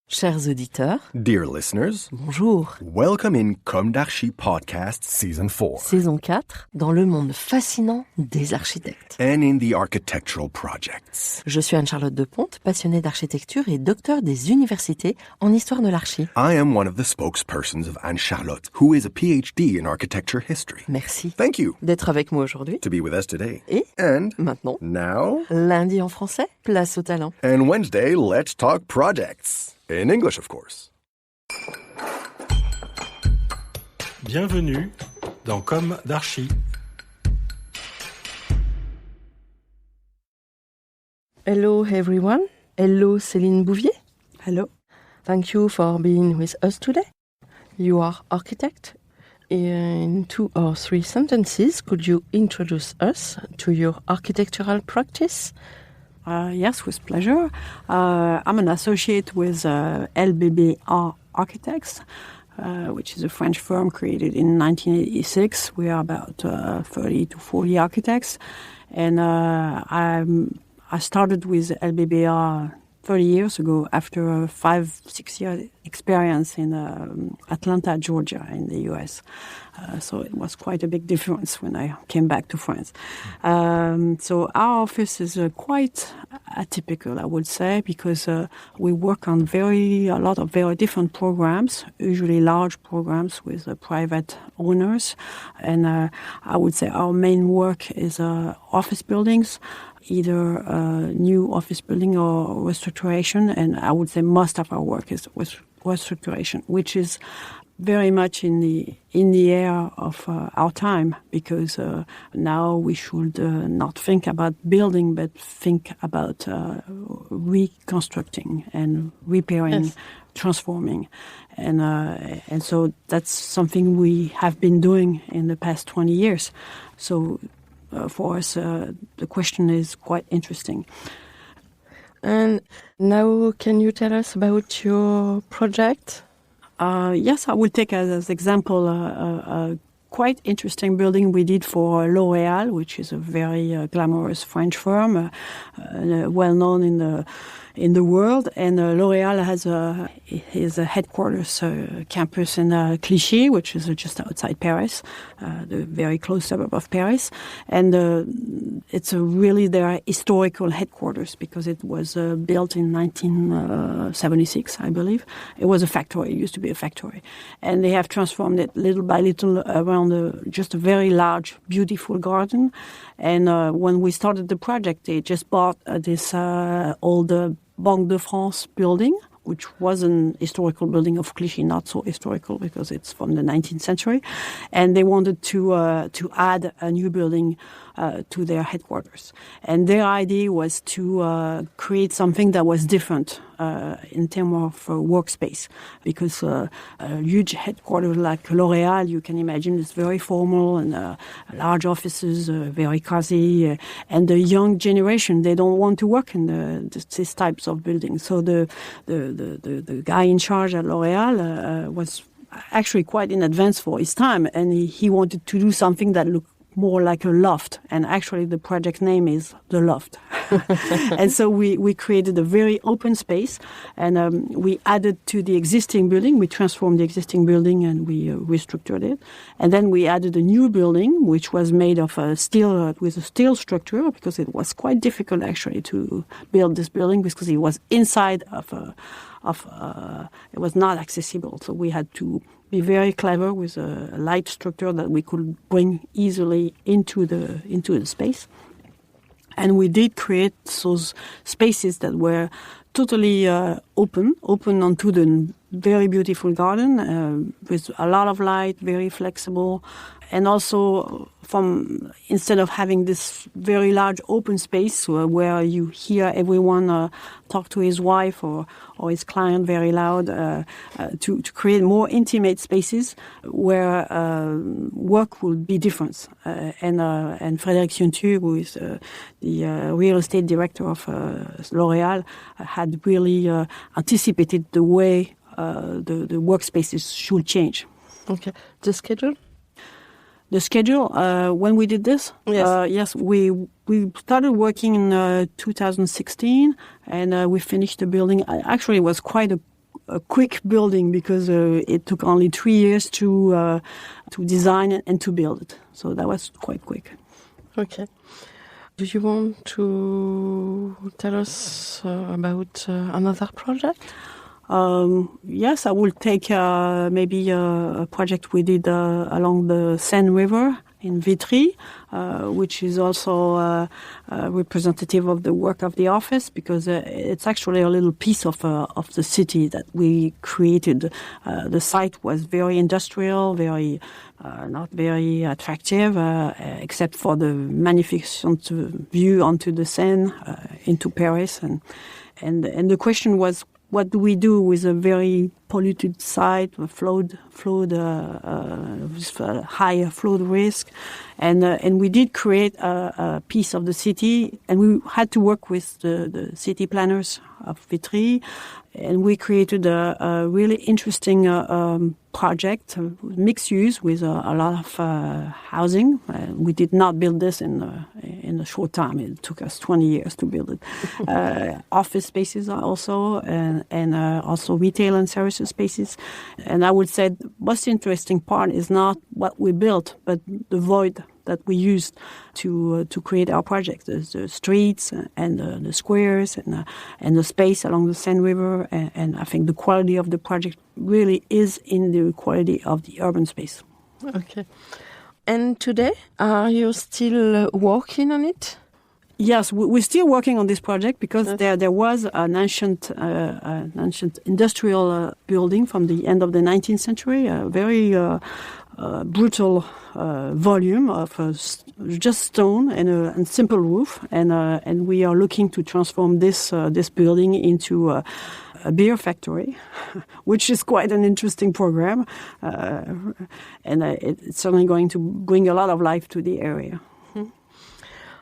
Chers auditeurs, Dear listeners, bonjour. welcome in Comme d'Archi Podcast Season 4 Saison 4, dans le monde fascinant des architectes. and in the architectural projects. Je suis Anne-Charlotte Deponte, passionnée d'architecture et docteur des universités en histoire de l'archi. I am one of the spokespersons of Anne-Charlotte, who is a PhD in architecture history. Merci Thank you d'être avec moi aujourd'hui. to be with us today. Et And maintenant, now, lundi en français, place au talent. and Wednesday, let's talk projects. In English, of course. Bienvenue dans Comme d'Archi. Hello everyone. Hello Céline Bouvier. Hello. Thank you for being with us today. You are architect. In 2 or 3 sentences, could you introduce us to your architectural practice? Yes, with pleasure. I'm an associate with LBBA Architects, which is a French firm created in 1986. We are about 30 to 40 architects. And I started with LBBA 30 years ago after a 5-6 year experience in Atlanta, Georgia, in the US. So it was quite a big difference when I came back to France. So our office is quite atypical, I would say, because we work on a lot of very different programs, usually large programs with private owners. And I would say our main work is office buildings, either new office building or restoration. And I would say most of our work is with restoration, which is very much in the air of our time, because now we should not think about building, but think about reconstructing and repairing, yes, transforming, and so that's something we have been doing in the past 20 years. So for us, the question is quite interesting. And now, can you tell us about your project? Yes, I will take as example a quite interesting building we did for L'Oréal, which is a very glamorous French firm, well known in the world. And L'Oréal has his headquarters campus in Clichy, which is just outside Paris, the very close suburb of Paris. And it's really their historical headquarters, because it was built in 1976, I believe. It was a factory. It used to be a factory. And they have transformed it little by little around just a very large, beautiful garden. And when we started the project, they just bought this old Banque de France building, which was an historical building of Clichy, not so historical because it's from the 19th century. And they wanted to add a new building to their headquarters. And their idea was to create something that was different in terms of workspace, because a huge headquarters like L'Oréal, you can imagine, is very formal and large offices, very cozy. And the young generation, they don't want to work in these types of buildings. So the guy in charge at L'Oréal was actually quite in advance for his time, and he wanted to do something that looked more like a loft. And actually the project name is The Loft. And so we created a very open space, and we added to the existing building. We transformed the existing building and we restructured it. And then we added a new building, which was made of steel, with a steel structure, because it was quite difficult actually to build this building, because it was inside it was not accessible. So we had to be very clever with a light structure that we could bring easily into the space. And we did create those spaces that were totally open onto the very beautiful garden, with a lot of light, very flexible. And also, instead of having this very large open space where you hear everyone talk to his wife or his client very loud, to create more intimate spaces where work would be different. And Frédéric Siontu, who is the real estate director of L'Oréal, had really anticipated the way the workspaces should change. Okay. The schedule? The schedule, when we did this? Yes. We started working in 2016, and we finished the building. Actually, it was quite a quick building because it took only 3 years to design it and to build it. So that was quite quick. Okay. Do you want to tell us about another project? Yes, I will take maybe a project we did along the Seine River in Vitry, which is also representative of the work of the office because it's actually a little piece of the city that we created. The site was very industrial, very not very attractive, except for the magnificent view onto the Seine into Paris, and the question was, what do we do with a very polluted site, with higher flood risk? And we did create a piece of the city, and we had to work with the city planners of Vitry, and we created a really interesting project, mixed use with a lot of housing. We did not build this in a short time. It took us 20 years to build it. Office spaces also, and also retail and services spaces. And I would say the most interesting part is not what we built, but the void that we used to create our project. The streets and the squares and the space along the Seine River. And I think the quality of the project really is in the quality of the urban space. Okay. And today, are you still working on it? Yes, we're still working on this project because there was an ancient industrial building from the end of the 19th century, a very brutal volume of just stone and a simple roof, and we are looking to transform this building into a beer factory, which is quite an interesting program, and it's certainly going to bring a lot of life to the area.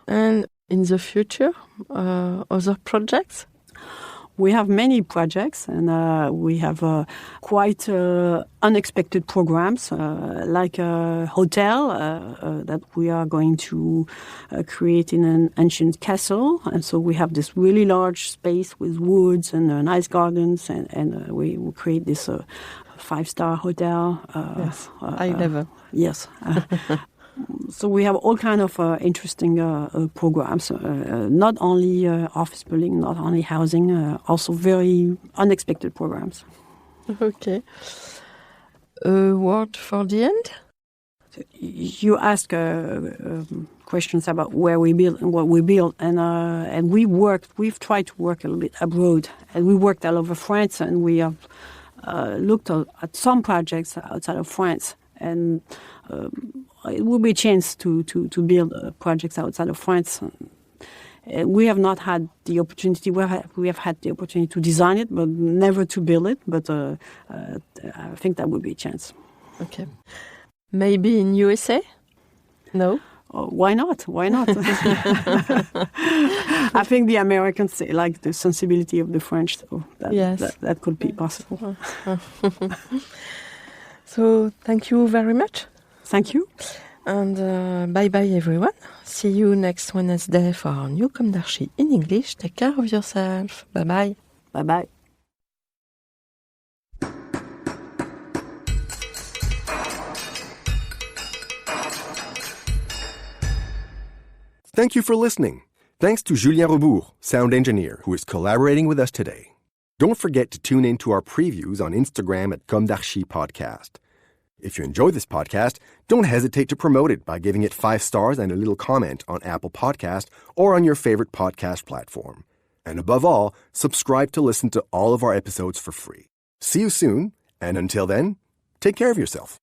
And in the future, other projects? We have many projects, and we have quite unexpected programs, like a hotel that we are going to create in an ancient castle. And so we have this really large space with woods and nice gardens, and we will create this 5-star hotel. Yes, high level. Yes. So we have all kind of interesting programs, not only office building, not only housing, also very unexpected programs. Okay. A word for the end? You ask questions about where we build and what we build, and we've tried to work a little bit abroad, and we worked all over France, and we have looked at some projects outside of France, and it will be a chance to build projects outside of France. We have not had the opportunity. We have had the opportunity to design it, but never to build it. But I think that would be a chance. Okay. Maybe in USA? No? Why not? Why not? I think the Americans like the sensibility of the French, so that could be possible. So thank you very much. Thank you. And bye-bye, everyone. See you next Wednesday for our new Comme d'Archi in English. Take care of yourself. Bye-bye. Bye-bye. Thank you for listening. Thanks to Julien Rebourg, sound engineer, who is collaborating with us today. Don't forget to tune in to our previews on Instagram at Comme d'Archi Podcast. If you enjoy this podcast, don't hesitate to promote it by giving it 5 stars and a little comment on Apple Podcast or on your favorite podcast platform. And above all, subscribe to listen to all of our episodes for free. See you soon, and until then, take care of yourself.